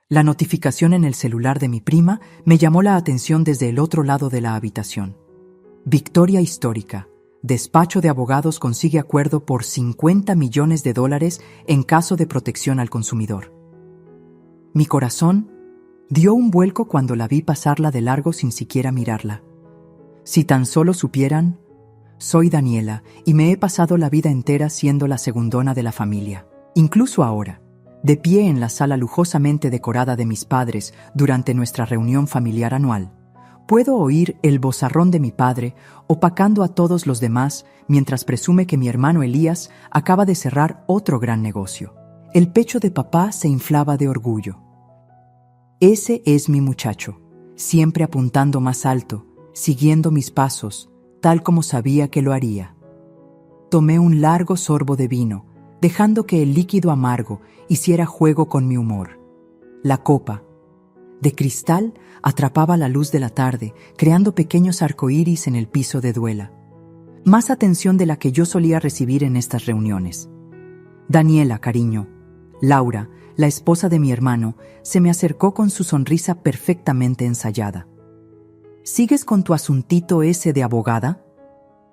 La notificación en el celular de mi prima me llamó la atención desde el otro lado de la habitación. Victoria histórica. Despacho de abogados consigue acuerdo por $50 millones en caso de protección al consumidor. Mi corazón dio un vuelco cuando la vi pasarla de largo sin siquiera mirarla. Si tan solo supieran, soy Daniela y me he pasado la vida entera siendo la segundona de la familia. Incluso ahora, de pie en la sala lujosamente decorada de mis padres durante nuestra reunión familiar anual, puedo oír el vozarrón de mi padre opacando a todos los demás mientras presume que mi hermano Elías acaba de cerrar otro gran negocio. El pecho de papá se inflaba de orgullo. Ese es mi muchacho, siempre apuntando más alto, siguiendo mis pasos, tal como sabía que lo haría. Tomé un largo sorbo de vino, dejando que el líquido amargo hiciera juego con mi humor. La copa, de cristal, atrapaba la luz de la tarde, creando pequeños arcoíris en el piso de duela. Más atención de la que yo solía recibir en estas reuniones. Daniela, cariño. Laura, la esposa de mi hermano, se me acercó con su sonrisa perfectamente ensayada. ¿Sigues con tu asuntito ese de abogada?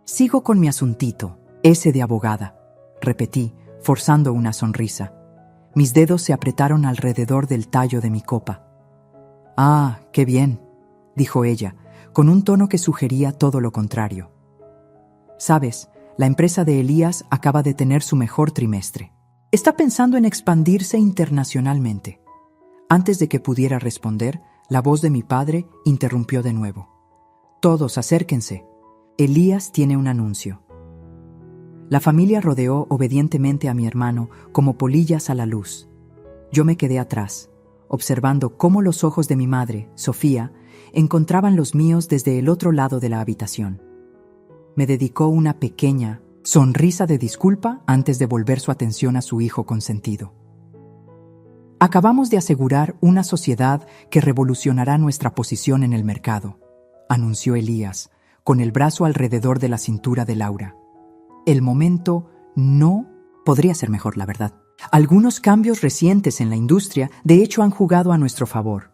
Sigo con mi asuntito, ese de abogada, repetí, forzando una sonrisa. Mis dedos se apretaron alrededor del tallo de mi copa. Ah, qué bien, dijo ella, con un tono que sugería todo lo contrario. Sabes, la empresa de Elías acaba de tener su mejor trimestre. Está pensando en expandirse internacionalmente. Antes de que pudiera responder, la voz de mi padre interrumpió de nuevo. Todos, acérquense. Elías tiene un anuncio. La familia rodeó obedientemente a mi hermano como polillas a la luz. Yo me quedé atrás, observando cómo los ojos de mi madre, Sofía, encontraban los míos desde el otro lado de la habitación. Me dedicó una pequeña sonrisa de disculpa antes de volver su atención a su hijo consentido. Acabamos de asegurar una sociedad que revolucionará nuestra posición en el mercado, anunció Elías, con el brazo alrededor de la cintura de Laura. El momento no podría ser mejor, la verdad. Algunos cambios recientes en la industria, de hecho, han jugado a nuestro favor.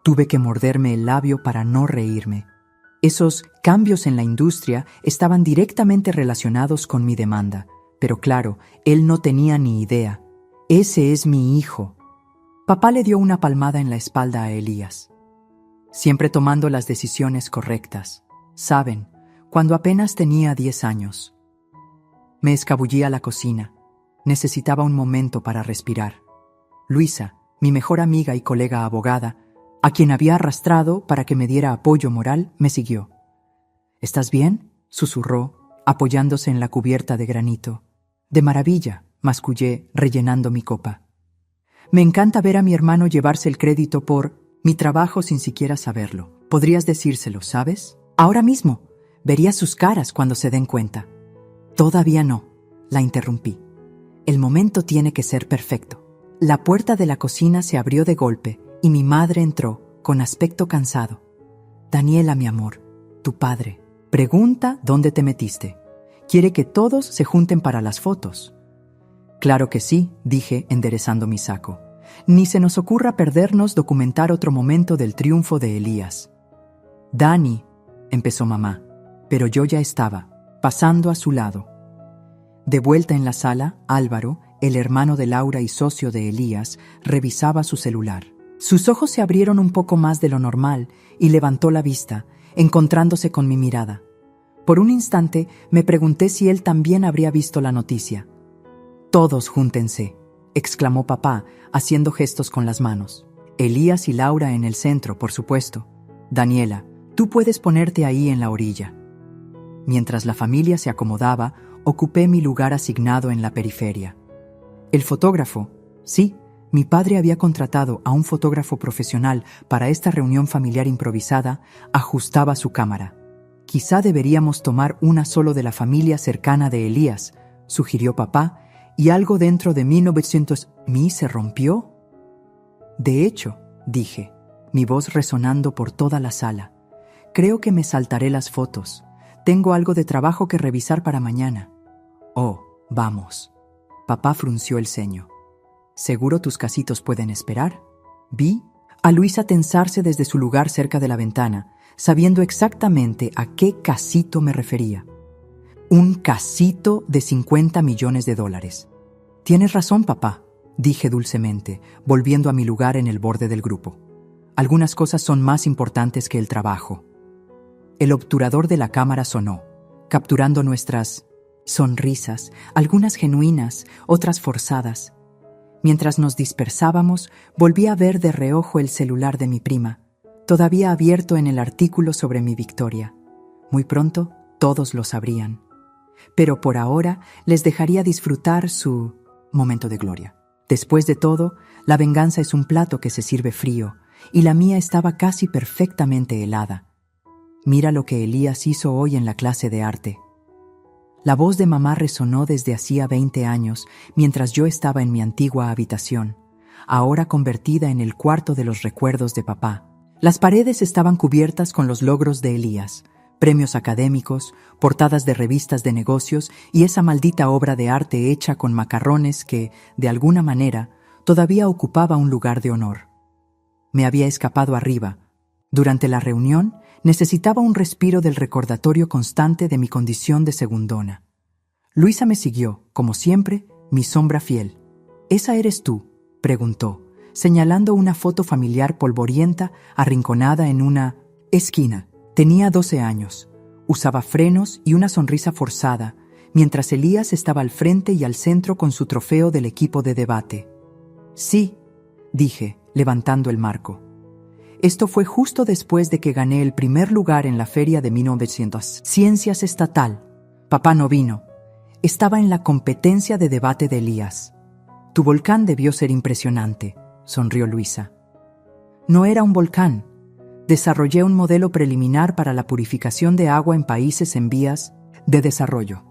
Tuve que morderme el labio para no reírme. Esos cambios en la industria estaban directamente relacionados con mi demanda, pero claro, él no tenía ni idea. Ese es mi hijo. Papá le dio una palmada en la espalda a Elías. Siempre tomando las decisiones correctas. Saben, cuando apenas tenía 10 años. Me escabullí a la cocina. Necesitaba un momento para respirar. Luisa, mi mejor amiga y colega abogada, a quien había arrastrado para que me diera apoyo moral, me siguió. ¿Estás bien?, susurró, apoyándose en la cubierta de granito. De maravilla, mascullé, rellenando mi copa. Me encanta ver a mi hermano llevarse el crédito por mi trabajo sin siquiera saberlo. Podrías decírselo, ¿sabes? Ahora mismo. Verías sus caras cuando se den cuenta. Todavía no, la interrumpí. El momento tiene que ser perfecto. La puerta de la cocina se abrió de golpe y mi madre entró, con aspecto cansado. Daniela, mi amor, tu padre, pregunta dónde te metiste. Quiere que todos se junten para las fotos. Claro que sí, dije, enderezando mi saco. Ni se nos ocurra perdernos documentar otro momento del triunfo de Elías. Dani, empezó mamá, pero yo ya estaba, pasando a su lado. De vuelta en la sala, Álvaro, el hermano de Laura y socio de Elías, revisaba su celular. Sus ojos se abrieron un poco más de lo normal y levantó la vista, encontrándose con mi mirada. Por un instante me pregunté si él también habría visto la noticia. «Todos júntense», exclamó papá, haciendo gestos con las manos. Elías y Laura en el centro, por supuesto. Daniela, tú puedes ponerte ahí en la orilla. Mientras la familia se acomodaba, ocupé mi lugar asignado en la periferia. El fotógrafo, sí, mi padre había contratado a un fotógrafo profesional para esta reunión familiar improvisada, ajustaba su cámara. Quizá deberíamos tomar una solo de la familia cercana de Elías, sugirió papá, y algo dentro de 1900 mí se rompió. De hecho, dije, mi voz resonando por toda la sala, creo que me saltaré las fotos. Tengo algo de trabajo que revisar para mañana. Oh, vamos. Papá frunció el ceño. ¿Seguro tus casitos pueden esperar? Vi a Luisa tensarse desde su lugar cerca de la ventana, sabiendo exactamente a qué casito me refería. Un casito de $50 millones. Tienes razón, papá, dije dulcemente, volviendo a mi lugar en el borde del grupo. Algunas cosas son más importantes que el trabajo. El obturador de la cámara sonó, capturando nuestras sonrisas, algunas genuinas, otras forzadas. Mientras nos dispersábamos, volví a ver de reojo el celular de mi prima, todavía abierto en el artículo sobre mi victoria. Muy pronto, todos lo sabrían. Pero por ahora les dejaría disfrutar su momento de gloria. Después de todo, la venganza es un plato que se sirve frío, y la mía estaba casi perfectamente helada. Mira lo que Elías hizo hoy en la clase de arte. La voz de mamá resonó desde hacía 20 años, mientras yo estaba en mi antigua habitación, ahora convertida en el cuarto de los recuerdos de papá. Las paredes estaban cubiertas con los logros de Elías, premios académicos, portadas de revistas de negocios y esa maldita obra de arte hecha con macarrones que, de alguna manera, todavía ocupaba un lugar de honor. Me había escapado arriba. Durante la reunión, necesitaba un respiro del recordatorio constante de mi condición de segundona. Luisa me siguió, como siempre, mi sombra fiel. «¿Esa eres tú?», preguntó, señalando una foto familiar polvorienta arrinconada en una esquina. Tenía 12 años, usaba frenos y una sonrisa forzada, mientras Elías estaba al frente y al centro con su trofeo del equipo de debate. «Sí», dije, levantando el marco. Esto fue justo después de que gané el primer lugar en la feria de 1900. Ciencias estatal. Papá no vino. Estaba en la competencia de debate de Elías. «Tu volcán debió ser impresionante», sonrió Luisa. «No era un volcán. Desarrollé un modelo preliminar para la purificación de agua en países en vías de desarrollo.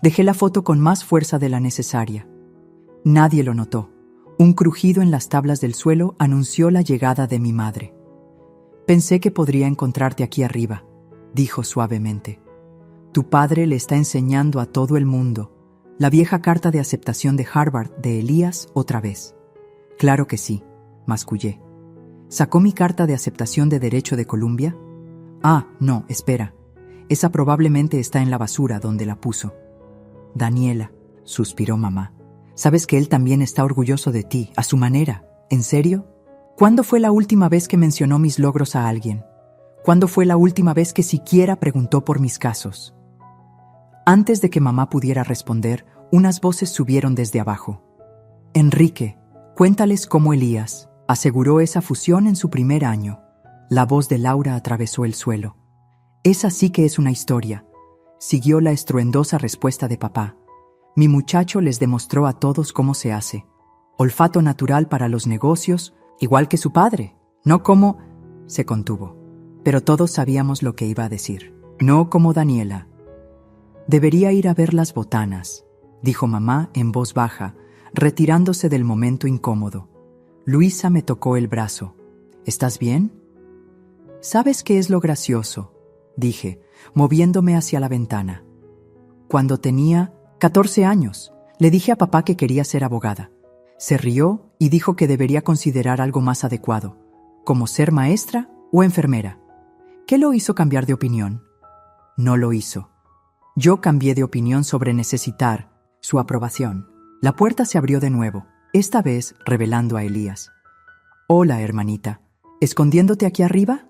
Dejé la foto con más fuerza de la necesaria. Nadie lo notó. Un crujido en las tablas del suelo anunció la llegada de mi madre. «Pensé que podría encontrarte aquí arriba», dijo suavemente. «Tu padre le está enseñando a todo el mundo la vieja carta de aceptación de Harvard de Elías otra vez». «Claro que sí», mascullé. «¿Sacó mi carta de aceptación de Derecho de Columbia?» «Ah, no, espera. Esa probablemente está en la basura donde la puso». «Daniela», suspiró mamá. «Sabes que él también está orgulloso de ti, a su manera. ¿En serio? ¿Cuándo fue la última vez que mencionó mis logros a alguien? ¿Cuándo fue la última vez que siquiera preguntó por mis casos?» Antes de que mamá pudiera responder, unas voces subieron desde abajo. «Enrique, cuéntales cómo Elías aseguró esa fusión en su primer año». La voz de Laura atravesó el suelo. «Esa sí que es una historia», siguió la estruendosa respuesta de papá. «Mi muchacho les demostró a todos cómo se hace. Olfato natural para los negocios, igual que su padre. No como...» Se contuvo. Pero todos sabíamos lo que iba a decir. «No como Daniela». «Debería ir a ver las botanas», dijo mamá en voz baja, retirándose del momento incómodo. Luisa me tocó el brazo. «¿Estás bien?» «¿Sabes qué es lo gracioso?», dije, moviéndome hacia la ventana. «Cuando tenía 14 años, le dije a papá que quería ser abogada. Se rió y dijo que debería considerar algo más adecuado, como ser maestra o enfermera. ¿Qué lo hizo cambiar de opinión?» «No lo hizo. Yo cambié de opinión sobre necesitar su aprobación». La puerta se abrió de nuevo, esta vez revelando a Elías. «Hola, hermanita. ¿Escondiéndote aquí arriba?»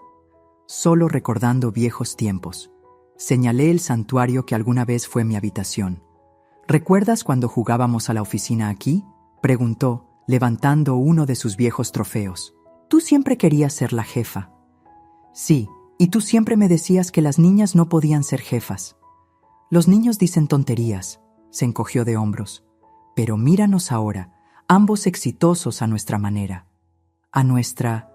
«Solo recordando viejos tiempos». Señalé el santuario que alguna vez fue mi habitación. «¿Recuerdas cuando jugábamos a la oficina aquí?», preguntó, levantando uno de sus viejos trofeos. «Tú siempre querías ser la jefa». «Sí, y tú siempre me decías que las niñas no podían ser jefas». «Los niños dicen tonterías», se encogió de hombros. «Pero míranos ahora, ambos exitosos a nuestra manera». «A nuestra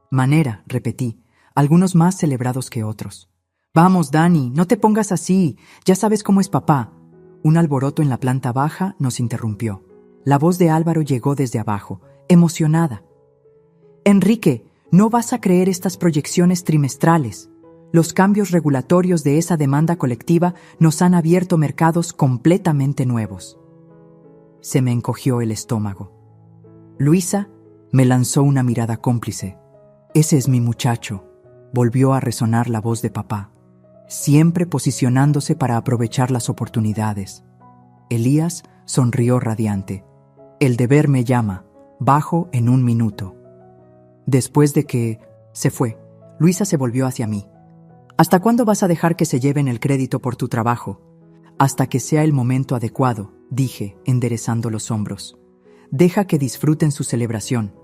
manera», repetí, algunos más celebrados que otros. «Vamos, Dani, no te pongas así, ya sabes cómo es papá». Un alboroto en la planta baja nos interrumpió. La voz de Álvaro llegó desde abajo, emocionada. «Enrique, no vas a creer estas proyecciones trimestrales. Los cambios regulatorios de esa demanda colectiva nos han abierto mercados completamente nuevos». Se me encogió el estómago. Luisa Me lanzó una mirada cómplice. «Ese es mi muchacho», volvió a resonar la voz de papá, siempre posicionándose para aprovechar las oportunidades. Elías sonrió radiante. «El deber me llama. Bajo en 1 minuto». Después de que se fue, Luisa se volvió hacia mí. «¿Hasta cuándo vas a dejar que se lleven el crédito por tu trabajo?» «Hasta que sea el momento adecuado», dije, enderezando los hombros. «Deja que disfruten su celebración.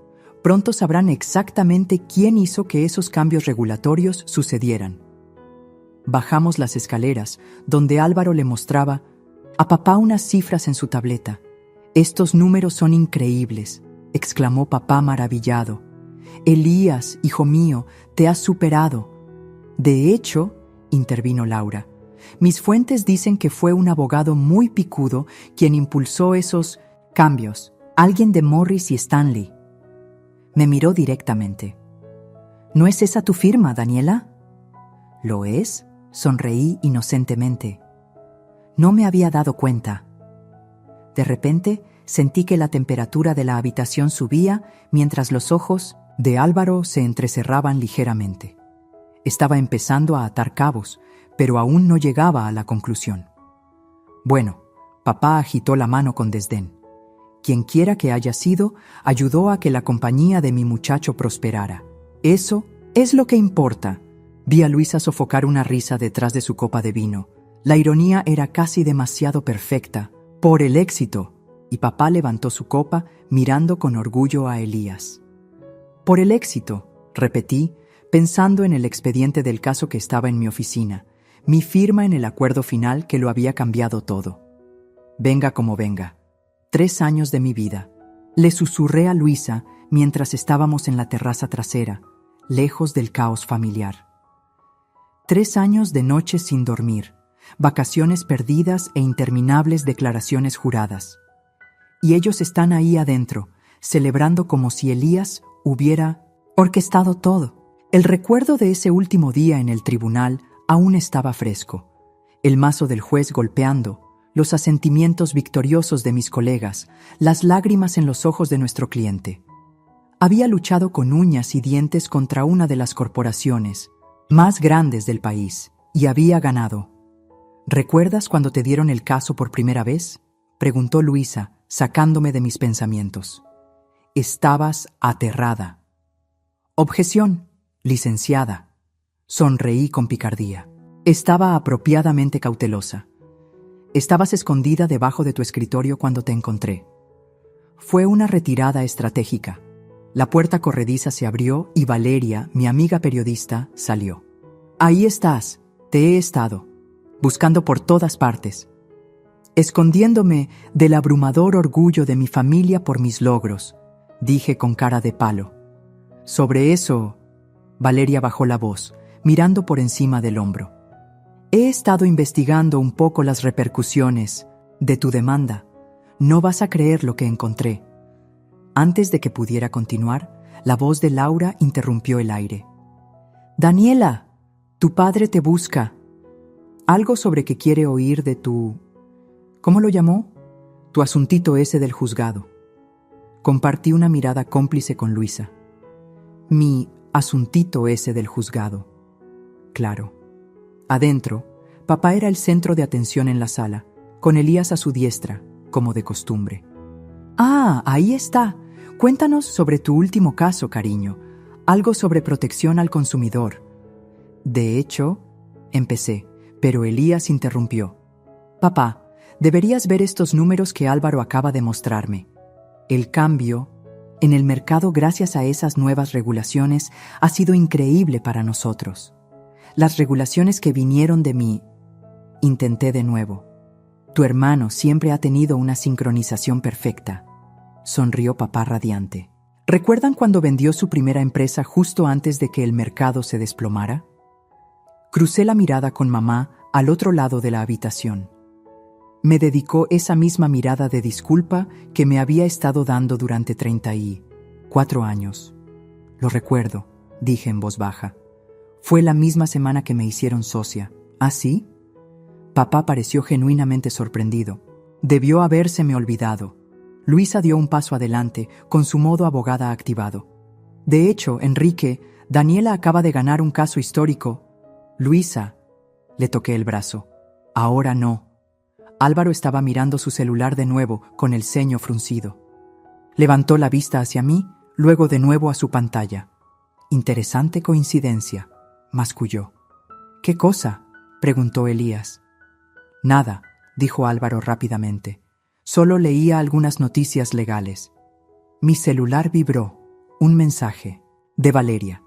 Pronto sabrán exactamente quién hizo que esos cambios regulatorios sucedieran». Bajamos las escaleras, donde Álvaro le mostraba a papá unas cifras en su tableta. «Estos números son increíbles», exclamó papá maravillado. «Elías, hijo mío, te has superado». «De hecho», intervino Laura, «mis fuentes dicen que fue un abogado muy picudo quien impulsó esos cambios, alguien de Morris y Stanley». Me miró directamente. «¿No es esa tu firma, Daniela?» «¿Lo es?», sonreí inocentemente. No me había dado cuenta. De repente, sentí que la temperatura de la habitación subía mientras los ojos de Álvaro se entrecerraban ligeramente. Estaba empezando a atar cabos, pero aún no llegaba a la conclusión. «Bueno», papá agitó la mano con desdén. «Quienquiera que haya sido, ayudó a que la compañía de mi muchacho prosperara. Eso es lo que importa». Vi a Luisa sofocar una risa detrás de su copa de vino. La ironía era casi demasiado perfecta. «Por el éxito», y papá levantó su copa mirando con orgullo a Elías. «Por el éxito», repetí, pensando en el expediente del caso que estaba en mi oficina, mi firma en el acuerdo final que lo había cambiado todo. «Venga como venga. 3 años de mi vida», le susurré a Luisa mientras estábamos en la terraza trasera, lejos del caos familiar. 3 años de noches sin dormir, vacaciones perdidas e interminables declaraciones juradas. Y ellos están ahí adentro, celebrando como si Elías hubiera orquestado todo. El recuerdo de ese último día en el tribunal aún estaba fresco. El mazo del juez golpeando, los asentimientos victoriosos de mis colegas, las lágrimas en los ojos de nuestro cliente. Había luchado con uñas y dientes contra una de las corporaciones más grandes del país y había ganado. «¿Recuerdas cuando te dieron el caso por primera vez?», preguntó Luisa, sacándome de mis pensamientos. «Estabas aterrada». «Objeción, licenciada». Sonreí con picardía. Estaba apropiadamente cautelosa. «Estabas escondida debajo de tu escritorio cuando te encontré». Fue una retirada estratégica. La puerta corrediza se abrió y Valeria, mi amiga periodista, salió. «Ahí estás, te he estado, buscando por todas partes, escondiéndome del abrumador orgullo de mi familia por mis logros», dije con cara de palo. «Sobre eso», Valeria bajó la voz, mirando por encima del hombro. «He estado investigando un poco las repercusiones de tu demanda. No vas a creer lo que encontré». Antes de que pudiera continuar, la voz de Laura interrumpió el aire. «Daniela, tu padre te busca. Algo sobre que quiere oír de tu... ¿Cómo lo llamó? Tu asuntito ese del juzgado». Compartí una mirada cómplice con Luisa. «Mi asuntito ese del juzgado». Claro. Adentro, papá era el centro de atención en la sala, con Elías a su diestra, como de costumbre. «Ah, ahí está. Cuéntanos sobre tu último caso, cariño. Algo sobre protección al consumidor». «De hecho», empecé, pero Elías interrumpió. «Papá, deberías ver estos números que Álvaro acaba de mostrarme. El cambio en el mercado gracias a esas nuevas regulaciones ha sido increíble para nosotros. Las regulaciones que vinieron de mí». Intenté de nuevo. «Tu hermano siempre ha tenido una sincronización perfecta», sonrió papá radiante. «¿Recuerdan cuando vendió su primera empresa justo antes de que el mercado se desplomara?». Crucé la mirada con mamá al otro lado de la habitación. Me dedicó esa misma mirada de disculpa que me había estado dando durante 34 años. «Lo recuerdo», dije en voz baja. «Fue la misma semana que me hicieron socia». «¿Ah, sí?». Papá pareció genuinamente sorprendido. «Debió habérseme olvidado. Luisa dio un paso adelante, con su modo abogada activado. De hecho, Enrique, Daniela acaba de ganar un caso histórico. Luisa, le toqué el brazo. Ahora no. Álvaro estaba mirando su celular de nuevo, con el ceño fruncido. Levantó la vista hacia mí, luego de nuevo a su pantalla. Interesante coincidencia, masculló. ¿Qué cosa?, preguntó Elías. Nada, dijo Álvaro rápidamente. Solo leía algunas noticias legales. Mi celular vibró. Un mensaje. De Valeria.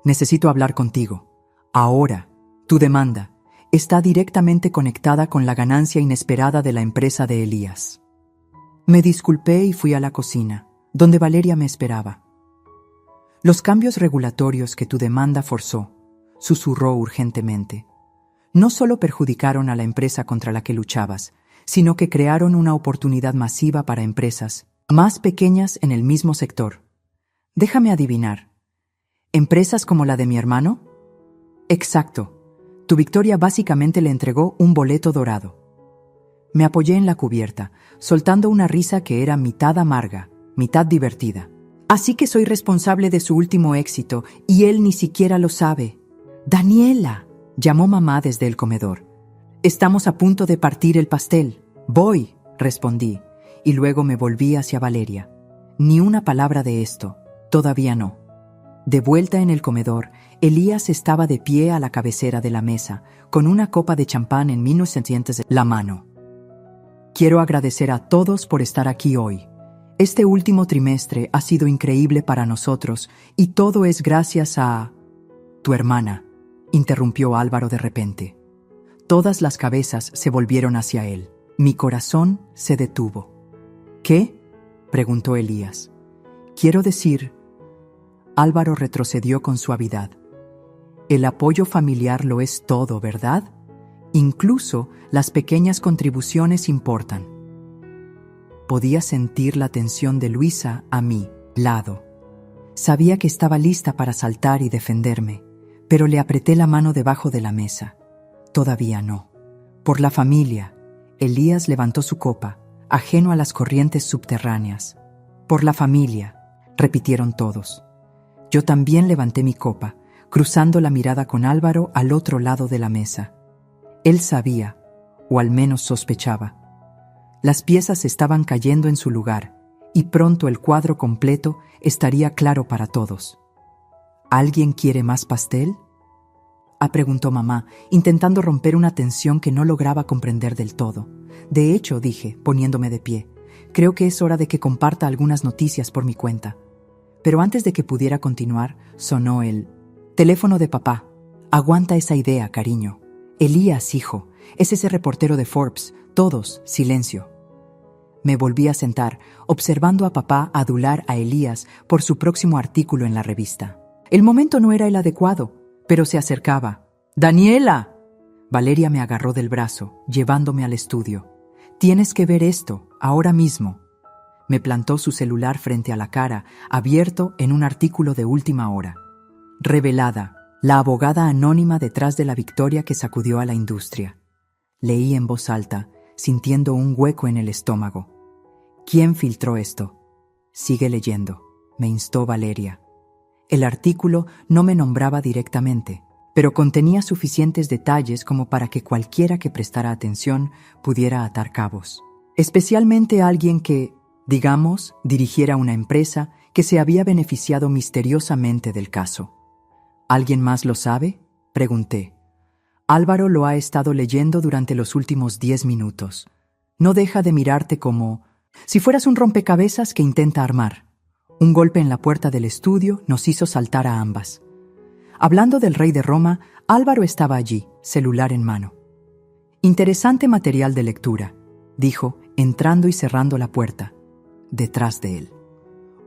Necesito hablar contigo. Ahora. Tu demanda está directamente conectada con la ganancia inesperada de la empresa de Elías. Me disculpé y fui a la cocina, donde Valeria me esperaba. Los cambios regulatorios que tu demanda forzó, susurró urgentemente, no solo perjudicaron a la empresa contra la que luchabas, sino que crearon una oportunidad masiva para empresas más pequeñas en el mismo sector. Déjame adivinar. ¿Empresas como la de mi hermano? Exacto. Tu victoria básicamente le entregó un boleto dorado. Me apoyé en la cubierta, soltando una risa que era mitad amarga, mitad divertida. Así que soy responsable de su último éxito, y él ni siquiera lo sabe. ¡Daniela!, llamó mamá desde el comedor. Estamos a punto de partir el pastel. Voy, respondí, y luego me volví hacia Valeria. Ni una palabra de esto, todavía no. De vuelta en el comedor, Elías estaba de pie a la cabecera de la mesa, con una copa de champán en 1900 en la mano. Quiero agradecer a todos por estar aquí hoy. Este último trimestre ha sido increíble para nosotros, y todo es gracias a... Tu hermana, interrumpió Álvaro de repente. Todas las cabezas se volvieron hacia él. Mi corazón se detuvo. ¿Qué?, preguntó Elías. Quiero decir... Álvaro retrocedió con suavidad. El apoyo familiar lo es todo, ¿verdad? Incluso las pequeñas contribuciones importan. Podía sentir la tensión de Luisa a mi lado. Sabía que estaba lista para saltar y defenderme, pero le apreté la mano debajo de la mesa. Todavía no. Por la familia, Elías levantó su copa, ajeno a las corrientes subterráneas. Por la familia, repitieron todos. Yo también levanté mi copa, cruzando la mirada con Álvaro al otro lado de la mesa. Él sabía, o al menos sospechaba. Las piezas estaban cayendo en su lugar, y pronto el cuadro completo estaría claro para todos. ¿Alguien quiere más pastel?, preguntó mamá, intentando romper una tensión que no lograba comprender del todo. De hecho, dije, poniéndome de pie, creo que es hora de que comparta algunas noticias por mi cuenta. Pero antes de que pudiera continuar, sonó el teléfono de papá. Aguanta esa idea, cariño. Elías, hijo, es ese reportero de Forbes. Todos, silencio. Me volví a sentar, observando a papá adular a Elías por su próximo artículo en la revista. El momento no era el adecuado, pero se acercaba. ¡Daniela! Valeria me agarró del brazo, llevándome al estudio. Tienes que ver esto, ahora mismo. Me plantó su celular frente a la cara, abierto en un artículo de última hora. Revelada, la abogada anónima detrás de la victoria que sacudió a la industria. Leí en voz alta, sintiendo un hueco en el estómago. ¿Quién filtró esto? Sigue leyendo, me instó Valeria. El artículo no me nombraba directamente, pero contenía suficientes detalles como para que cualquiera que prestara atención pudiera atar cabos. Especialmente alguien que, digamos, dirigiera una empresa que se había beneficiado misteriosamente del caso. ¿Alguien más lo sabe?, pregunté. Álvaro lo ha estado leyendo durante los últimos 10 minutos. No deja de mirarte como si fueras un rompecabezas que intenta armar. Un golpe en la puerta del estudio nos hizo saltar a ambas. Hablando del rey de Roma, Álvaro estaba allí, celular en mano. Interesante material de lectura, dijo, entrando y cerrando la puerta, detrás de él.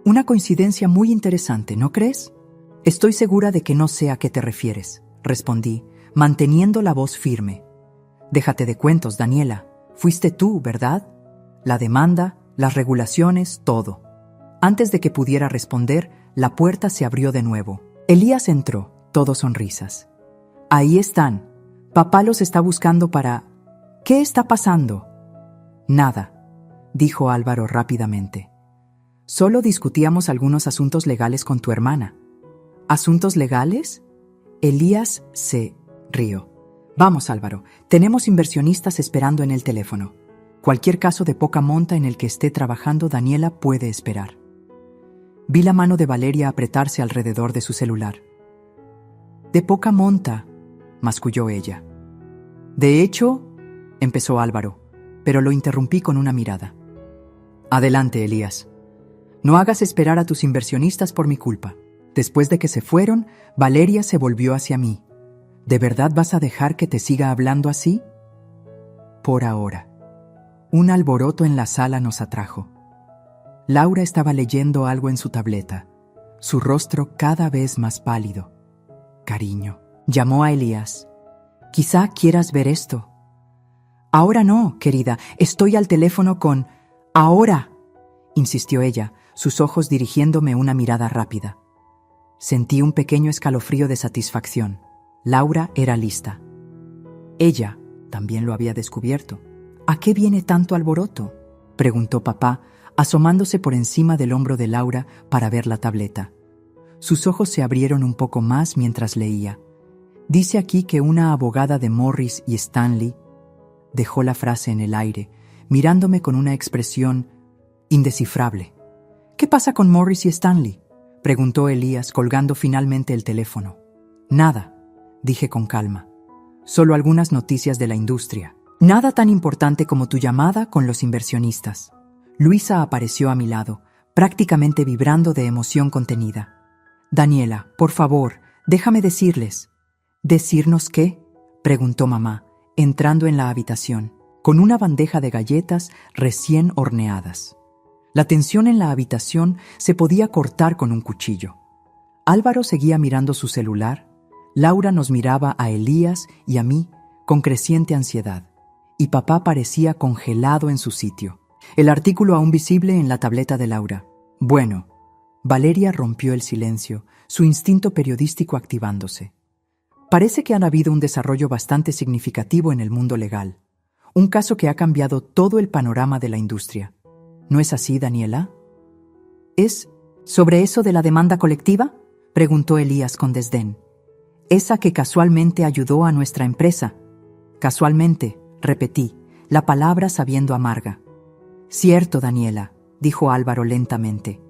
Una coincidencia muy interesante, ¿no crees? Estoy segura de que no sé a qué te refieres, respondí, manteniendo la voz firme. Déjate de cuentos, Daniela. Fuiste tú, ¿verdad? La demanda, las regulaciones, todo. Antes de que pudiera responder, la puerta se abrió de nuevo. Elías entró, todo sonrisas. Ahí están. Papá los está buscando para... ¿Qué está pasando? Nada. dijo Álvaro rápidamente. Solo discutíamos algunos asuntos legales con tu hermana. ¿Asuntos legales? Elías se rió. Vamos, Álvaro, tenemos inversionistas esperando en el teléfono. Cualquier caso de poca monta en el que esté trabajando Daniela puede esperar. Vi la mano de Valeria apretarse alrededor de su celular. De poca monta, masculló ella. De hecho, empezó Álvaro, pero lo interrumpí con una mirada. Adelante, Elías. No hagas esperar a tus inversionistas por mi culpa. Después de que se fueron, Valeria se volvió hacia mí. ¿De verdad vas a dejar que te siga hablando así? Por ahora. Un alboroto en la sala nos atrajo. Laura estaba leyendo algo en su tableta, su rostro cada vez más pálido. Cariño, llamó a Elías. Quizá quieras ver esto. Ahora no, querida, estoy al teléfono con... Ahora, insistió ella, sus ojos dirigiéndome una mirada rápida. Sentí un pequeño escalofrío de satisfacción. Laura era lista. Ella también lo había descubierto. ¿A qué viene tanto alboroto?, preguntó papá, asomándose por encima del hombro de Laura para ver la tableta. Sus ojos se abrieron un poco más mientras leía. Dice aquí que una abogada de Morris y Stanley... Dejó la frase en el aire, mirándome con una expresión indescifrable. ¿Qué pasa con Morris y Stanley?, preguntó Elías, colgando finalmente el teléfono. Nada, dije con calma. Solo algunas noticias de la industria. Nada tan importante como tu llamada con los inversionistas. Luisa apareció a mi lado, prácticamente vibrando de emoción contenida. Daniela, por favor, déjame decirles. ¿Decirnos qué?, preguntó mamá, entrando en la habitación, con una bandeja de galletas recién horneadas. La tensión en la habitación se podía cortar con un cuchillo. Álvaro seguía mirando su celular, Laura nos miraba a Elías y a mí con creciente ansiedad, y papá parecía congelado en su sitio. El artículo aún visible en la tableta de Laura. Bueno, Valeria rompió el silencio, su instinto periodístico activándose. Parece que ha habido un desarrollo bastante significativo en el mundo legal. Un caso que ha cambiado todo el panorama de la industria. ¿No es así, Daniela? ¿Es sobre eso de la demanda colectiva?, preguntó Elías con desdén. Esa que casualmente ayudó a nuestra empresa. Casualmente, repetí, la palabra sabiendo amarga. Cierto, Daniela, dijo Álvaro lentamente.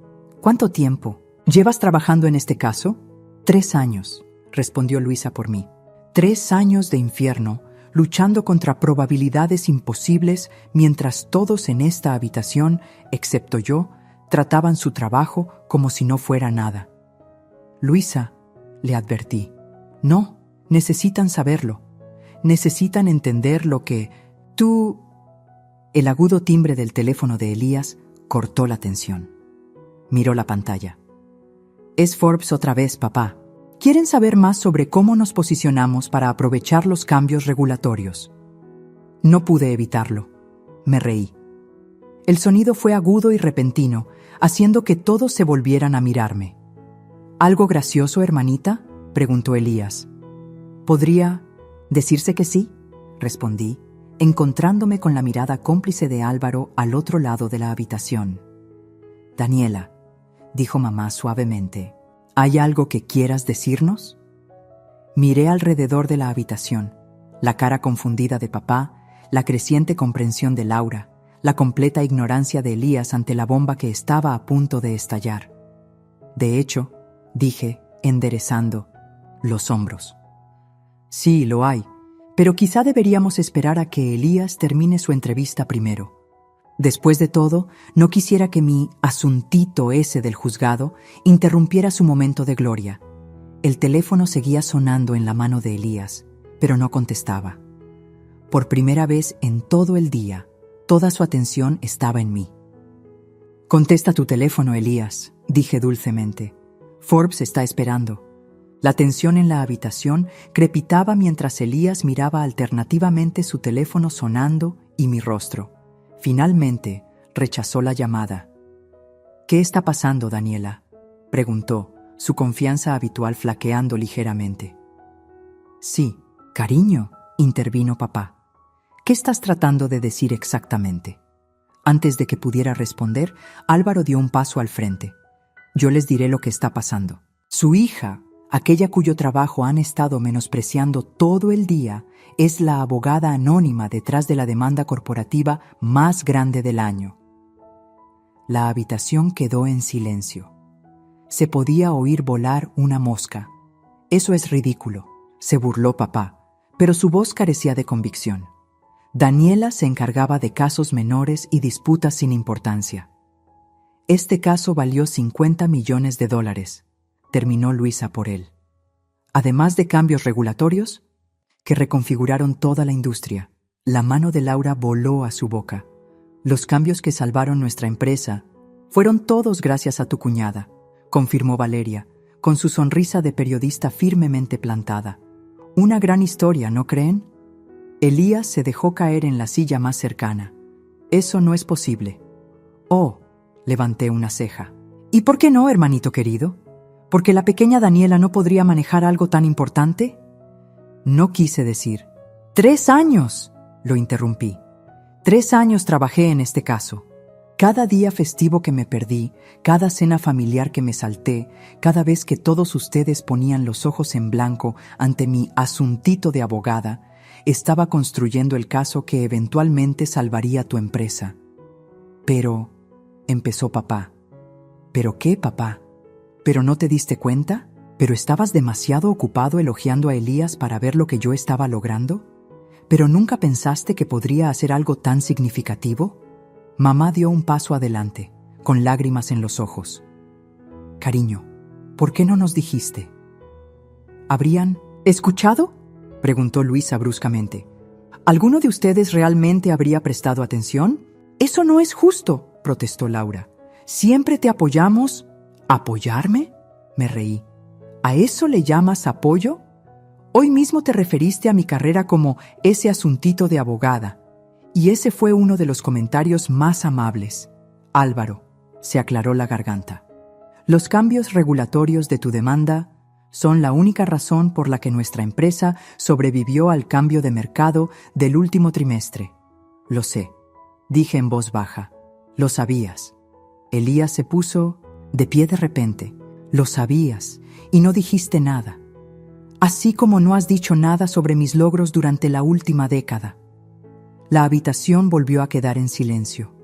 ¿Cuánto tiempo llevas trabajando en este caso? 3 años, respondió Luisa por mí. 3 años de infierno, luchando contra probabilidades imposibles mientras todos en esta habitación, excepto yo, trataban su trabajo como si no fuera nada. Luisa, le advertí, no, necesitan saberlo. Necesitan entender lo que tú... El agudo timbre del teléfono de Elías cortó la tensión. Miró la pantalla. Es Forbes otra vez, papá. Quieren saber más sobre cómo nos posicionamos para aprovechar los cambios regulatorios. No pude evitarlo. Me reí. El sonido fue agudo y repentino, haciendo que todos se volvieran a mirarme. ¿Algo gracioso, hermanita?, preguntó Elías. ¿Podría decirse que sí?, respondí, encontrándome con la mirada cómplice de Álvaro al otro lado de la habitación. Daniela, dijo mamá suavemente, ¿hay algo que quieras decirnos? Miré alrededor de la habitación, la cara confundida de papá, la creciente comprensión de Laura, la completa ignorancia de Elías ante la bomba que estaba a punto de estallar. De hecho, dije, enderezando los hombros. Sí, lo hay, pero quizá deberíamos esperar a que Elías termine su entrevista primero. Después de todo, no quisiera que mi asuntito ese del juzgado interrumpiera su momento de gloria. El teléfono seguía sonando en la mano de Elías, pero no contestaba. Por primera vez en todo el día, toda su atención estaba en mí. «Contesta tu teléfono, Elías», dije dulcemente. «Forbes está esperando». La tensión en la habitación crepitaba mientras Elías miraba alternativamente su teléfono sonando y mi rostro. Finalmente, rechazó la llamada. «¿Qué está pasando, Daniela?», preguntó, su confianza habitual flaqueando ligeramente. «Sí, cariño», intervino papá. «¿Qué estás tratando de decir exactamente?» Antes de que pudiera responder, Álvaro dio un paso al frente. Yo les diré lo que está pasando. Su hija, aquella cuyo trabajo han estado menospreciando todo el día, es la abogada anónima detrás de la demanda corporativa más grande del año. La habitación quedó en silencio. Se podía oír volar una mosca. Eso es ridículo, se burló papá, pero su voz carecía de convicción. Daniela se encargaba de casos menores y disputas sin importancia. Este caso valió $50 millones, terminó Luisa por él. Además de cambios regulatorios que reconfiguraron toda la industria, la mano de Laura voló a su boca. Los cambios que salvaron nuestra empresa fueron todos gracias a tu cuñada, confirmó Valeria, con su sonrisa de periodista firmemente plantada. Una gran historia, ¿no creen? Elías se dejó caer en la silla más cercana. Eso no es posible. Oh, levanté una ceja. ¿Y por qué no, hermanito querido? ¿Porque la pequeña Daniela no podría manejar algo tan importante? No quise decir. 3 años, lo interrumpí. 3 años trabajé en este caso. Cada día festivo que me perdí, cada cena familiar que me salté, cada vez que todos ustedes ponían los ojos en blanco ante mi asuntito de abogada, estaba construyendo el caso que eventualmente salvaría tu empresa. Pero, empezó papá. ¿Pero qué, papá? ¿Pero no te diste cuenta? ¿Pero estabas demasiado ocupado elogiando a Elías para ver lo que yo estaba logrando? ¿Pero nunca pensaste que podría hacer algo tan significativo? Mamá dio un paso adelante, con lágrimas en los ojos. Cariño, ¿por qué no nos dijiste? ¿Habrían escuchado?, preguntó Luisa bruscamente. ¿Alguno de ustedes realmente habría prestado atención? Eso no es justo, protestó Laura. Siempre te apoyamos. ¿Apoyarme?, me reí. ¿A eso le llamas apoyo? Hoy mismo te referiste a mi carrera como ese asuntito de abogada. Y ese fue uno de los comentarios más amables. Álvaro, se aclaró la garganta. Los cambios regulatorios de tu demanda son la única razón por la que nuestra empresa sobrevivió al cambio de mercado del último trimestre. Lo sé, dije en voz baja. Lo sabías. Elías se puso de pie de repente. Lo sabías y no dijiste nada. Así como no has dicho nada sobre mis logros durante la última década. La habitación volvió a quedar en silencio.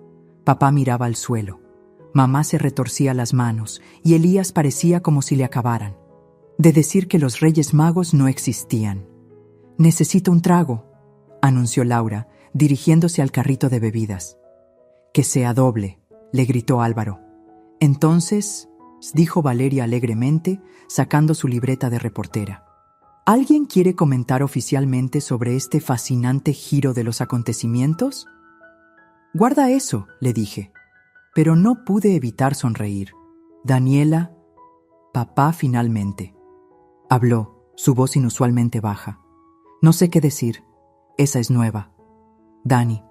Papá miraba al suelo. Mamá se retorcía las manos y Elías parecía como si le acabaran de decir que los Reyes Magos no existían. «Necesito un trago», anunció Laura, dirigiéndose al carrito de bebidas. «Que sea doble», le gritó Álvaro. «Entonces», dijo Valeria alegremente, sacando su libreta de reportera. ¿Alguien quiere comentar oficialmente sobre este fascinante giro de los acontecimientos? Guarda eso, le dije, pero no pude evitar sonreír. Daniela, papá finalmente. Habló, su voz inusualmente baja. No sé qué decir, esa es nueva. Dani.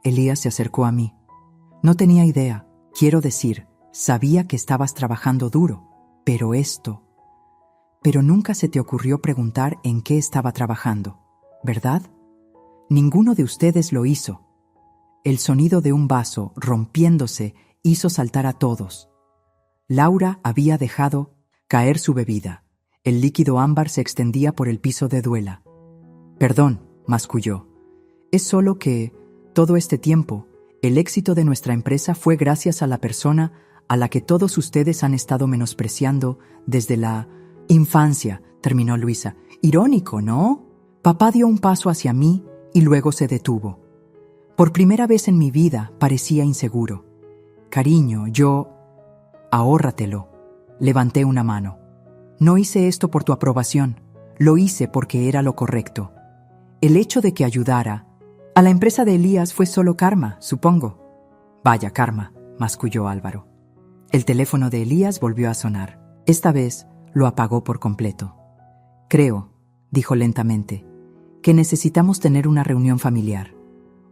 Elías se acercó a mí. No tenía idea, quiero decir, sabía que estabas trabajando duro, pero esto... Pero nunca se te ocurrió preguntar en qué estaba trabajando, ¿verdad? Ninguno de ustedes lo hizo. El sonido de un vaso rompiéndose hizo saltar a todos. Laura había dejado caer su bebida. El líquido ámbar se extendía por el piso de duela. Perdón, masculló. Es solo que, todo este tiempo, el éxito de nuestra empresa fue gracias a la persona a la que todos ustedes han estado menospreciando desde la infancia, terminó Luisa. Irónico, ¿no? Papá dio un paso hacia mí y luego se detuvo. Por primera vez en mi vida parecía inseguro. Cariño, yo... Ahórratelo. Levanté una mano. No hice esto por tu aprobación. Lo hice porque era lo correcto. El hecho de que ayudara a la empresa de Elías fue solo karma, supongo. Vaya karma, masculló Álvaro. El teléfono de Elías volvió a sonar. Esta vez lo apagó por completo. Creo, dijo lentamente, que necesitamos tener una reunión familiar.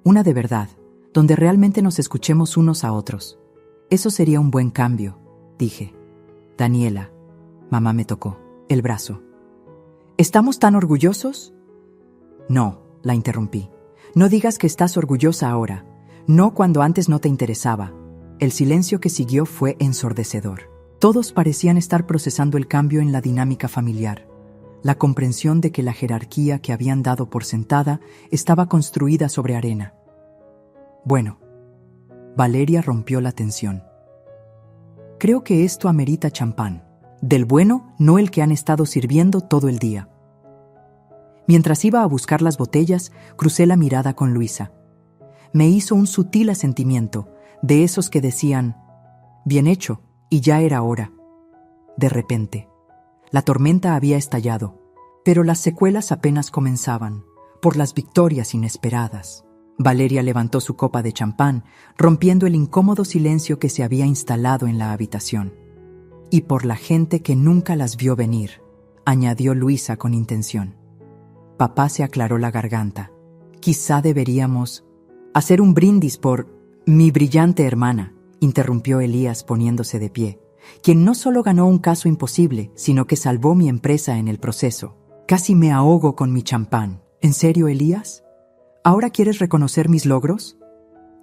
Una de verdad, donde realmente nos escuchemos unos a otros. Eso sería un buen cambio, dije. Daniela, mamá me tocó el brazo. ¿Estamos tan orgullosos? No, la interrumpí. No digas que estás orgullosa ahora. No cuando antes no te interesaba. El silencio que siguió fue ensordecedor. Todos parecían estar procesando el cambio en la dinámica familiar, la comprensión de que la jerarquía que habían dado por sentada estaba construida sobre arena. Bueno, Valeria rompió la tensión. Creo que esto amerita champán. Del bueno, no el que han estado sirviendo todo el día. Mientras iba a buscar las botellas, crucé la mirada con Luisa. Me hizo un sutil asentimiento, de esos que decían, bien hecho, y ya era hora. De repente, la tormenta había estallado, pero las secuelas apenas comenzaban, por las victorias inesperadas. Valeria levantó su copa de champán, rompiendo el incómodo silencio que se había instalado en la habitación. Y por la gente que nunca las vio venir, añadió Luisa con intención. Papá se aclaró la garganta. Quizá deberíamos hacer un brindis por mi brillante hermana, interrumpió Elías poniéndose de pie, quien no solo ganó un caso imposible, sino que salvó mi empresa en el proceso. Casi me ahogo con mi champán. ¿En serio, Elías? ¿Ahora quieres reconocer mis logros?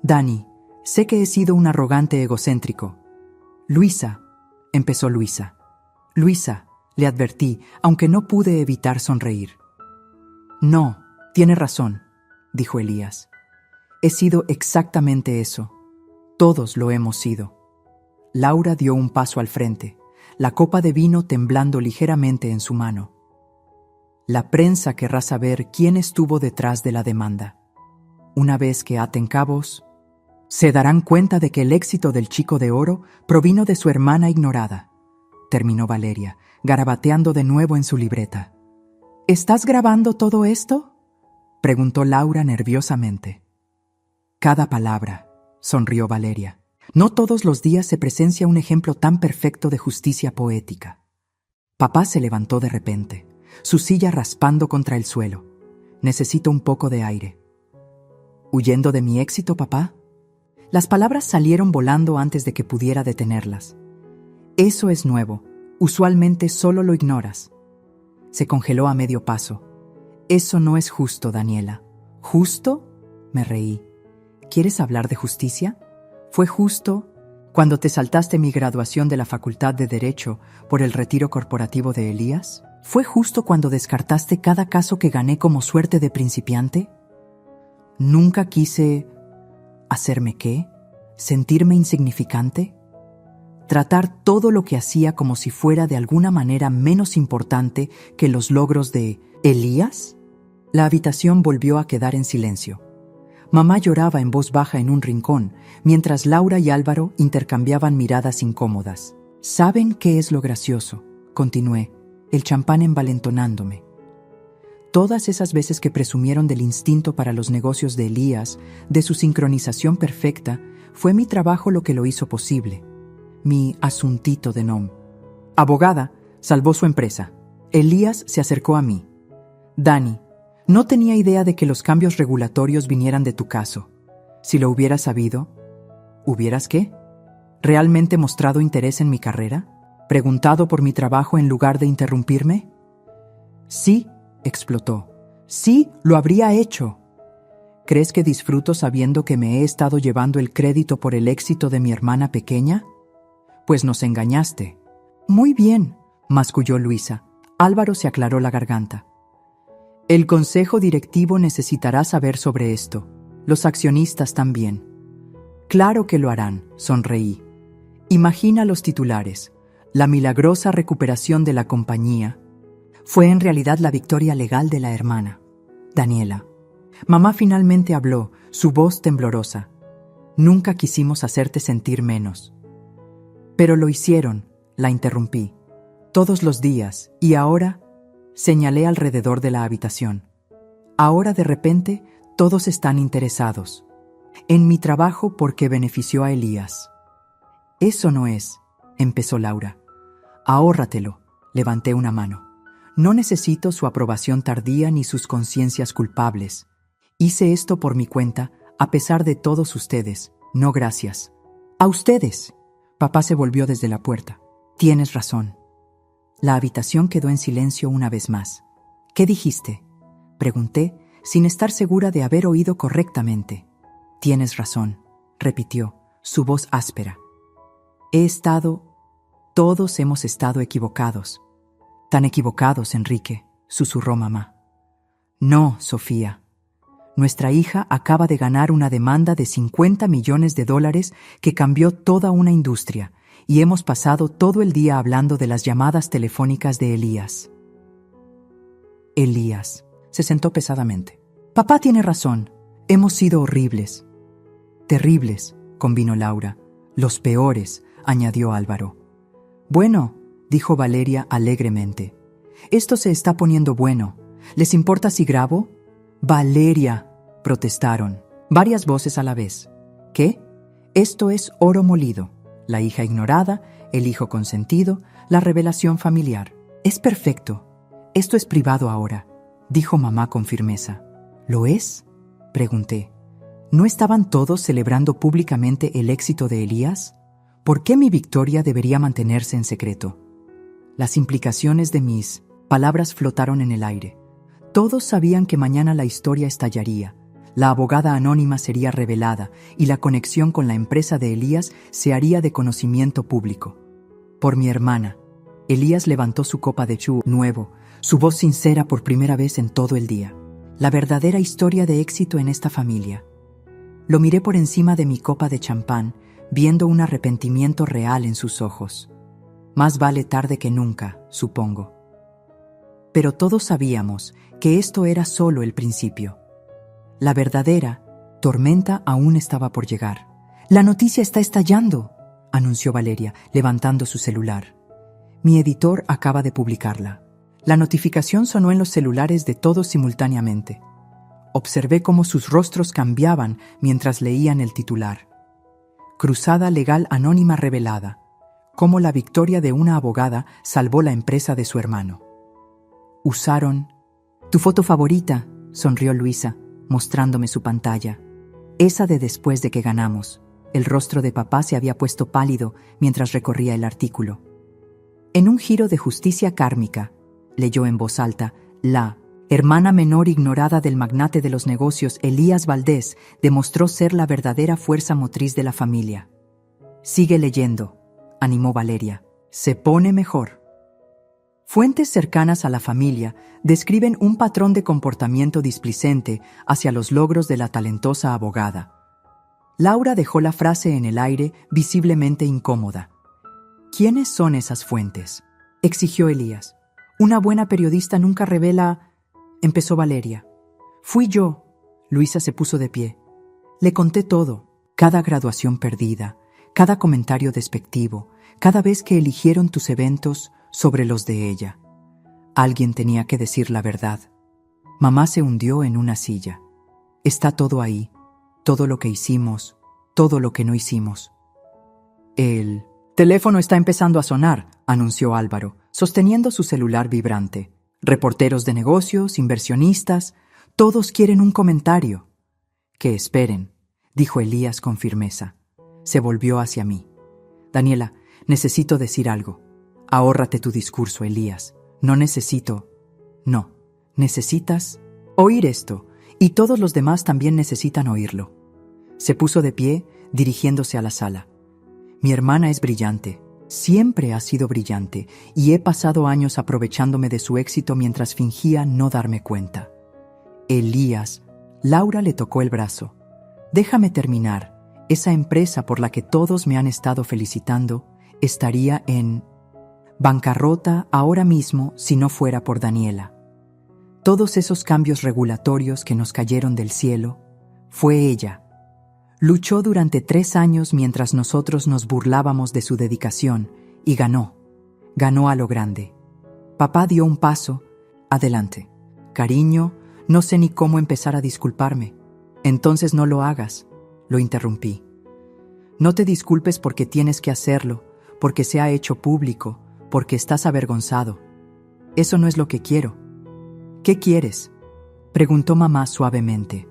Dani, sé que he sido un arrogante egocéntrico. Luisa, empezó Luisa. Luisa, le advertí, aunque no pude evitar sonreír. No, tiene razón, dijo Elías. He sido exactamente eso. Todos lo hemos sido. Laura dio un paso al frente, la copa de vino temblando ligeramente en su mano. La prensa querrá saber quién estuvo detrás de la demanda. Una vez que aten cabos, se darán cuenta de que el éxito del Chico de Oro provino de su hermana ignorada, terminó Valeria, garabateando de nuevo en su libreta. ¿Estás grabando todo esto?, preguntó Laura nerviosamente. Cada palabra, sonrió Valeria. No todos los días se presencia un ejemplo tan perfecto de justicia poética. Papá se levantó de repente, su silla raspando contra el suelo. Necesito un poco de aire. ¿Huyendo de mi éxito, papá? Las palabras salieron volando antes de que pudiera detenerlas. Eso es nuevo. Usualmente solo lo ignoras. Se congeló a medio paso. Eso no es justo, Daniela. ¿Justo? Me reí. ¿Quieres hablar de justicia? ¿Fue justo cuando te saltaste mi graduación de la Facultad de Derecho por el retiro corporativo de Elías? ¿Fue justo cuando descartaste cada caso que gané como suerte de principiante? ¿Nunca quise hacerme qué? ¿Sentirme insignificante? ¿Tratar todo lo que hacía como si fuera de alguna manera menos importante que los logros de Elías? La habitación volvió a quedar en silencio. Mamá lloraba en voz baja en un rincón, mientras Laura y Álvaro intercambiaban miradas incómodas. ¿Saben qué es lo gracioso?, continué, el champán envalentonándome. Todas esas veces que presumieron del instinto para los negocios de Elías, de su sincronización perfecta, fue mi trabajo lo que lo hizo posible. Mi asuntito de nom. Abogada, salvó su empresa. Elías se acercó a mí. Dani, no tenía idea de que los cambios regulatorios vinieran de tu caso. Si lo hubieras sabido, ¿hubieras qué? ¿Realmente mostrado interés en mi carrera? ¿Preguntado por mi trabajo en lugar de interrumpirme? Sí, explotó. Sí, lo habría hecho. ¿Crees que disfruto sabiendo que me he estado llevando el crédito por el éxito de mi hermana pequeña? Pues nos engañaste. Muy bien, masculló Luisa. Álvaro se aclaró la garganta. El consejo directivo necesitará saber sobre esto. Los accionistas también. Claro que lo harán, sonreí. Imagina los titulares. La milagrosa recuperación de la compañía fue en realidad la victoria legal de la hermana, Daniela. Mamá finalmente habló, su voz temblorosa. Nunca quisimos hacerte sentir menos. Pero lo hicieron, la interrumpí. Todos los días, y ahora, señalé alrededor de la habitación. Ahora de repente, todos están interesados. En mi trabajo porque benefició a Elías. Eso no es, empezó Laura. Ahórratelo, levanté una mano. No necesito su aprobación tardía ni sus conciencias culpables. Hice esto por mi cuenta, a pesar de todos ustedes. No gracias. ¡A ustedes! Papá se volvió desde la puerta. Tienes razón. La habitación quedó en silencio una vez más. ¿Qué dijiste?, pregunté, sin estar segura de haber oído correctamente. Tienes razón, repitió, su voz áspera. Todos hemos estado equivocados. Tan equivocados, Enrique, susurró mamá. No, Sofía. Nuestra hija acaba de ganar una demanda de $50 millones que cambió toda una industria, y hemos pasado todo el día hablando de las llamadas telefónicas de Elías. Elías se sentó pesadamente. Papá tiene razón. Hemos sido horribles. Terribles, convino Laura. Los peores, añadió Álvaro. Bueno, dijo Valeria alegremente. Esto se está poniendo bueno. ¿Les importa si grabo? Valeria, protestaron, varias voces a la vez. ¿Qué? Esto es oro molido. La hija ignorada, el hijo consentido, la revelación familiar. Es perfecto. Esto es privado ahora, dijo mamá con firmeza. ¿Lo es? Pregunté. ¿No estaban todos celebrando públicamente el éxito de Elías? ¿Por qué mi victoria debería mantenerse en secreto? Las implicaciones de mis palabras flotaron en el aire. Todos sabían que mañana la historia estallaría. La abogada anónima sería revelada y la conexión con la empresa de Elías se haría de conocimiento público. Por mi hermana. Elías levantó su copa de chu nuevo, su voz sincera por primera vez en todo el día. La verdadera historia de éxito en esta familia. Lo miré por encima de mi copa de champán, viendo un arrepentimiento real en sus ojos. Más vale tarde que nunca, supongo. Pero todos sabíamos que esto era solo el principio. La verdadera tormenta aún estaba por llegar. «La noticia está estallando», anunció Valeria, levantando su celular. Mi editor acaba de publicarla. La notificación sonó en los celulares de todos simultáneamente. Observé cómo sus rostros cambiaban mientras leían el titular. Cruzada legal anónima revelada. Cómo la victoria de una abogada salvó la empresa de su hermano. Usaron... «Tu foto favorita», sonrió Luisa, mostrándome su pantalla. Esa de después de que ganamos. El rostro de papá se había puesto pálido mientras recorría el artículo. En un giro de justicia kármica, leyó en voz alta, la hermana menor ignorada del magnate de los negocios Elías Valdés demostró ser la verdadera fuerza motriz de la familia. Sigue leyendo, animó Valeria. Se pone mejor. Fuentes cercanas a la familia describen un patrón de comportamiento displicente hacia los logros de la talentosa abogada. Laura dejó la frase en el aire, visiblemente incómoda. ¿Quiénes son esas fuentes?, exigió Elías. Una buena periodista nunca revela... empezó Valeria. Fui yo. Luisa se puso de pie. Le conté todo, cada graduación perdida, cada comentario despectivo, cada vez que eligieron tus eventos sobre los de ella. Alguien tenía que decir la verdad. Mamá se hundió en una silla. Está todo ahí, todo lo que hicimos, todo lo que no hicimos. El teléfono está empezando a sonar, anunció Álvaro, sosteniendo su celular vibrante. Reporteros de negocios, inversionistas, todos quieren un comentario. Que esperen, dijo Elías con firmeza. Se volvió hacia mí. Daniela, necesito decir algo. Ahórrate tu discurso, Elías. No, necesitas oír esto, y todos los demás también necesitan oírlo. Se puso de pie, dirigiéndose a la sala. Mi hermana es brillante. Siempre ha sido brillante, y he pasado años aprovechándome de su éxito mientras fingía no darme cuenta. Elías, Laura le tocó el brazo. Déjame terminar. Esa empresa por la que todos me han estado felicitando estaría en bancarrota ahora mismo si no fuera por Daniela. Todos esos cambios regulatorios que nos cayeron del cielo, fue ella. Luchó durante 3 años mientras nosotros nos burlábamos de su dedicación y ganó. Ganó a lo grande. Papá dio un paso. Adelante. Cariño, no sé ni cómo empezar a disculparme. Entonces no lo hagas, lo interrumpí. No te disculpes porque tienes que hacerlo, porque se ha hecho público, porque estás avergonzado. Eso no es lo que quiero. ¿Qué quieres?, preguntó mamá suavemente.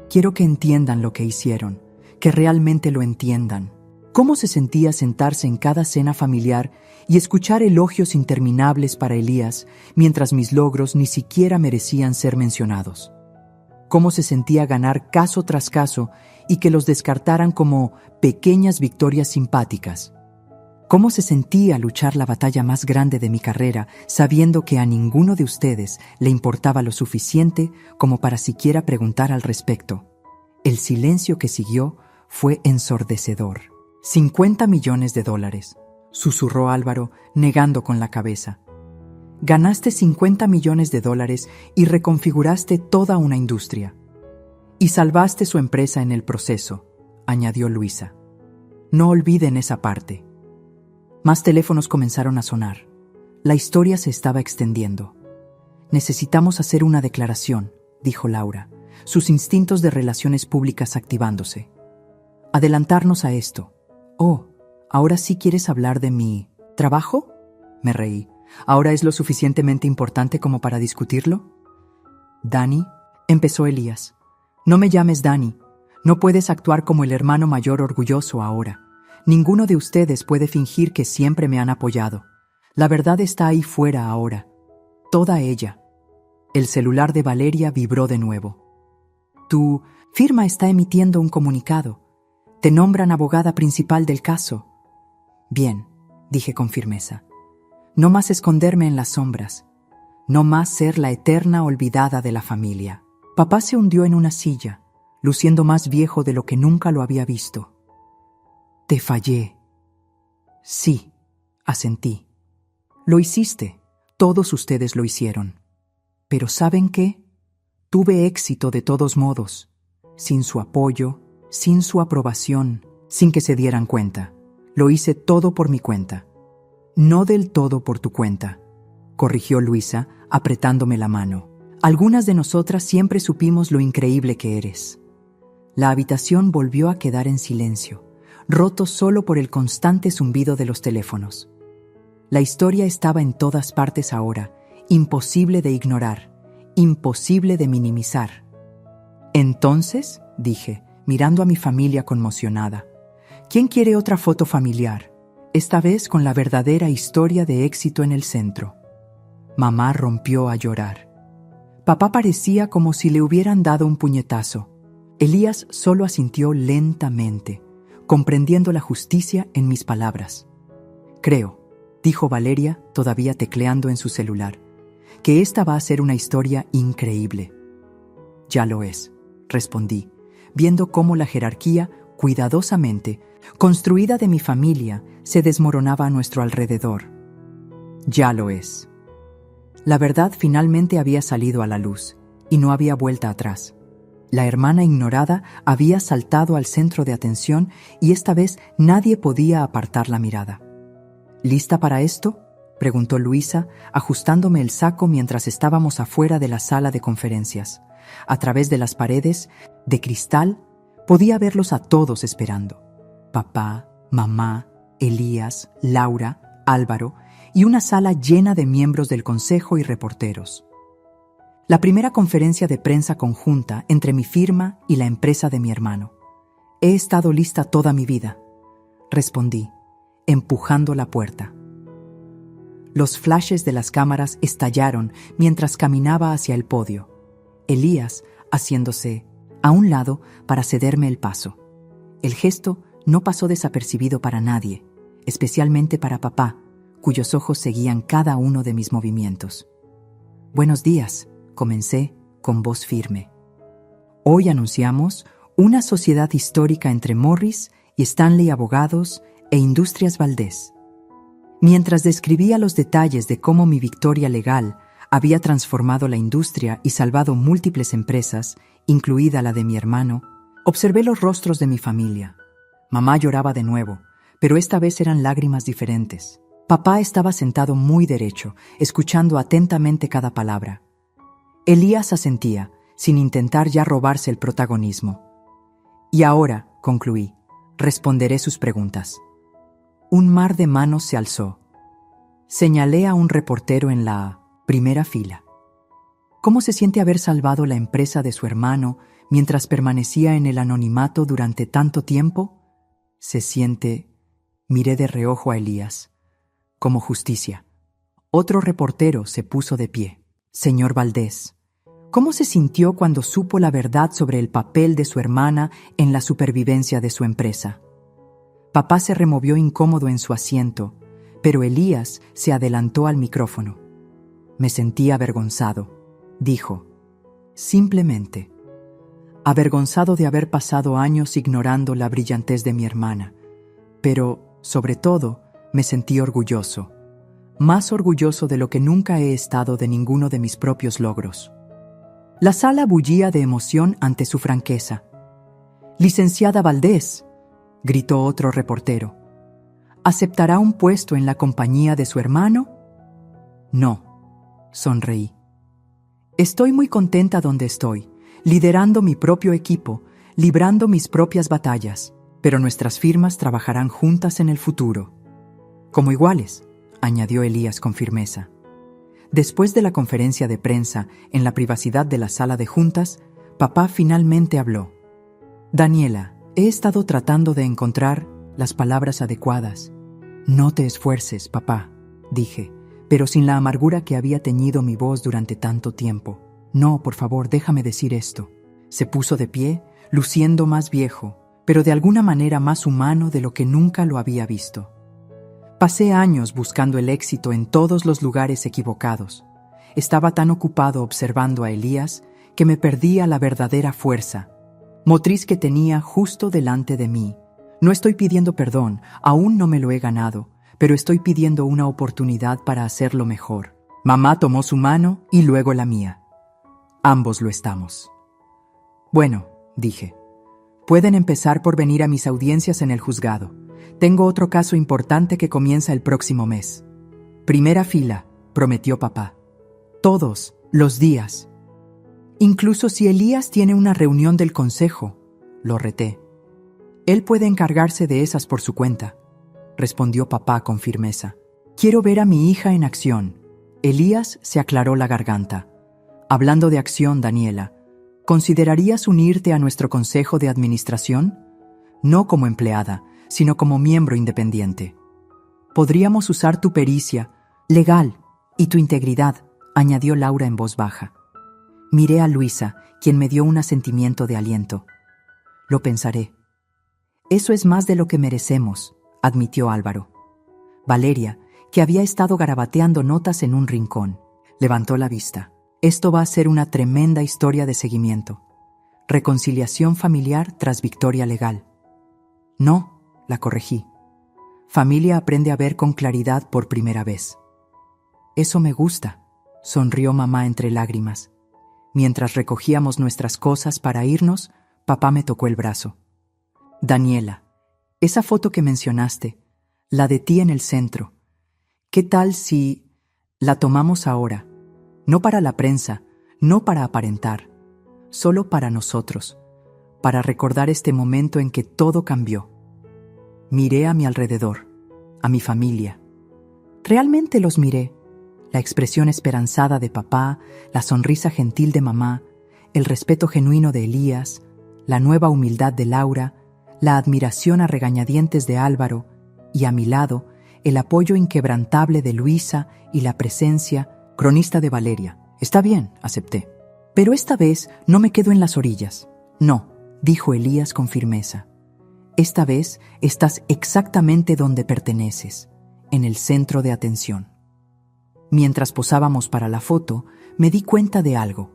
Quiero que entiendan lo que hicieron, que realmente lo entiendan. ¿Cómo se sentía sentarse en cada cena familiar y escuchar elogios interminables para Elías, mientras mis logros ni siquiera merecían ser mencionados? ¿Cómo se sentía ganar caso tras caso y que los descartaran como pequeñas victorias simpáticas. ¿Cómo se sentía luchar la batalla más grande de mi carrera sabiendo que a ninguno de ustedes le importaba lo suficiente como para siquiera preguntar al respecto? El silencio que siguió fue ensordecedor. $50 millones, susurró Álvaro, negando con la cabeza. Ganaste $50 millones y reconfiguraste toda una industria. Y salvaste su empresa en el proceso, añadió Luisa. No olviden esa parte. Más teléfonos comenzaron a sonar. La historia se estaba extendiendo. Necesitamos hacer una declaración, dijo Laura, sus instintos de relaciones públicas activándose. Adelantarnos a esto. Oh, ¿ahora sí quieres hablar de mi trabajo? Me reí. ¿Ahora es lo suficientemente importante como para discutirlo? Dani, empezó Elías. No me llames Dani. No puedes actuar como el hermano mayor orgulloso ahora. Ninguno de ustedes puede fingir que siempre me han apoyado. La verdad está ahí fuera ahora. Toda ella. El celular de Valeria vibró de nuevo. Tu firma está emitiendo un comunicado. Te nombran abogada principal del caso. Bien, dije con firmeza. No más esconderme en las sombras. No más ser la eterna olvidada de la familia. Papá se hundió en una silla, luciendo más viejo de lo que nunca lo había visto. Te fallé. Sí, asentí. Lo hiciste. Todos ustedes lo hicieron. Pero ¿saben qué? Tuve éxito de todos modos. Sin su apoyo, sin su aprobación, sin que se dieran cuenta. Lo hice todo por mi cuenta. No del todo por tu cuenta, corrigió Luisa, apretándome la mano. Algunas de nosotras siempre supimos lo increíble que eres. La habitación volvió a quedar en silencio, roto solo por el constante zumbido de los teléfonos. La historia estaba en todas partes ahora, imposible de ignorar, imposible de minimizar. Entonces, dije, mirando a mi familia conmocionada, ¿quién quiere otra foto familiar? Esta vez con la verdadera historia de éxito en el centro. Mamá rompió a llorar. Papá parecía como si le hubieran dado un puñetazo. Elías solo asintió lentamente, comprendiendo la justicia en mis palabras. Creo, dijo Valeria, todavía tecleando en su celular, que esta va a ser una historia increíble. Ya lo es, respondí, viendo cómo la jerarquía, cuidadosamente, construida de mi familia, se desmoronaba a nuestro alrededor. Ya lo es. La verdad finalmente había salido a la luz, y no había vuelta atrás. La hermana ignorada había saltado al centro de atención y esta vez nadie podía apartar la mirada. ¿Lista para esto?, preguntó Luisa, ajustándome el saco mientras estábamos afuera de la sala de conferencias. A través de las paredes, de cristal, podía verlos a todos esperando. Papá, mamá, Elías, Laura, Álvaro y una sala llena de miembros del consejo y reporteros. La primera conferencia de prensa conjunta entre mi firma y la empresa de mi hermano. He estado lista toda mi vida, respondí, empujando la puerta. Los flashes de las cámaras estallaron mientras caminaba hacia el podio, Elías haciéndose a un lado para cederme el paso. El gesto no pasó desapercibido para nadie, especialmente para papá, cuyos ojos seguían cada uno de mis movimientos. Buenos días, comencé con voz firme. Hoy anunciamos una sociedad histórica entre Morris y Stanley Abogados e Industrias Valdés. Mientras describía los detalles de cómo mi victoria legal había transformado la industria y salvado múltiples empresas, incluida la de mi hermano, observé los rostros de mi familia. Mamá lloraba de nuevo, pero esta vez eran lágrimas diferentes. Papá estaba sentado muy derecho, escuchando atentamente cada palabra. Elías asentía, sin intentar ya robarse el protagonismo. Y ahora, concluí, responderé sus preguntas. Un mar de manos se alzó. Señalé a un reportero en la primera fila. ¿Cómo se siente haber salvado la empresa de su hermano mientras permanecía en el anonimato durante tanto tiempo? Se siente, miré de reojo a Elías, como justicia. Otro reportero se puso de pie. Señor Valdés, ¿Cómo se sintió cuando supo la verdad sobre el papel de su hermana en la supervivencia de su empresa? Papá se removió incómodo en su asiento, pero Elías se adelantó al micrófono. Me sentí avergonzado, dijo. Simplemente. Avergonzado de haber pasado años ignorando la brillantez de mi hermana. Pero, sobre todo, me sentí orgulloso. Más orgulloso de lo que nunca he estado de ninguno de mis propios logros. La sala bullía de emoción ante su franqueza. «Licenciada Valdés», gritó otro reportero, ¿aceptará un puesto en la compañía de su hermano? No, sonreí. Estoy muy contenta donde estoy, liderando mi propio equipo, librando mis propias batallas, pero nuestras firmas trabajarán juntas en el futuro. Como iguales, añadió Elías con firmeza. Después de la conferencia de prensa, en la privacidad de la sala de juntas, papá finalmente habló. Daniela, he estado tratando de encontrar las palabras adecuadas. No te esfuerces, papá, dije, pero sin la amargura que había teñido mi voz durante tanto tiempo. No, por favor, déjame decir esto. Se puso de pie, luciendo más viejo, pero de alguna manera más humano de lo que nunca lo había visto. Pasé años buscando el éxito en todos los lugares equivocados. Estaba tan ocupado observando a Elías que me perdí a la verdadera fuerza, motriz que tenía justo delante de mí. No estoy pidiendo perdón, aún no me lo he ganado, pero estoy pidiendo una oportunidad para hacerlo mejor. Mamá tomó su mano y luego la mía. Ambos lo estamos. Bueno, dije, pueden empezar por venir a mis audiencias en el juzgado. Tengo otro caso importante que comienza el próximo mes. Primera fila, prometió papá. Todos los días. Incluso si Elías tiene una reunión del consejo, lo reté. Él puede encargarse de esas por su cuenta, respondió papá con firmeza. Quiero ver a mi hija en acción. Elías se aclaró la garganta. Hablando de acción, Daniela, ¿considerarías unirte a nuestro consejo de administración? No como empleada, sino como miembro independiente. Podríamos usar tu pericia legal y tu integridad, añadió Laura en voz baja. Miré a Luisa, quien me dio un asentimiento de aliento. Lo pensaré. Eso es más de lo que merecemos, admitió Álvaro. Valeria, que había estado garabateando notas en un rincón, levantó la vista. Esto va a ser una tremenda historia de seguimiento. Reconciliación familiar tras victoria legal. No, la corregí. Familia aprende a ver con claridad por primera vez. Eso me gusta, sonrió mamá entre lágrimas. Mientras recogíamos nuestras cosas para irnos, papá me tocó el brazo. Daniela, esa foto que mencionaste, la de ti en el centro, ¿qué tal si la tomamos ahora? No para la prensa, no para aparentar, solo para nosotros, para recordar este momento en que todo cambió. Miré a mi alrededor, a mi familia. Realmente los miré. La expresión esperanzada de papá, la sonrisa gentil de mamá, el respeto genuino de Elías, la nueva humildad de Laura, la admiración a regañadientes de Álvaro y, a mi lado, el apoyo inquebrantable de Luisa y la presencia, cronista de Valeria. Está bien, acepté. Pero esta vez no me quedo en las orillas. No, dijo Elías con firmeza. Esta vez estás exactamente donde perteneces, en el centro de atención. Mientras posábamos para la foto, me di cuenta de algo.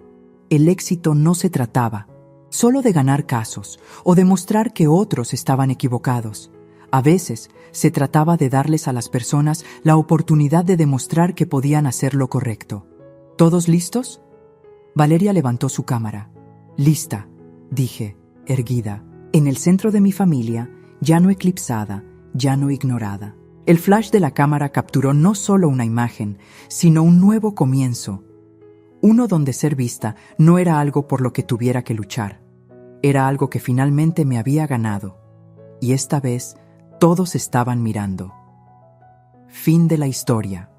El éxito no se trataba solo de ganar casos o de mostrar que otros estaban equivocados. A veces se trataba de darles a las personas la oportunidad de demostrar que podían hacer lo correcto. ¿Todos listos? Valeria levantó su cámara. Lista, dije, erguida. En el centro de mi familia, ya no eclipsada, ya no ignorada. El flash de la cámara capturó no solo una imagen, sino un nuevo comienzo. Uno donde ser vista no era algo por lo que tuviera que luchar. Era algo que finalmente me había ganado. Y esta vez, todos estaban mirando. Fin de la historia.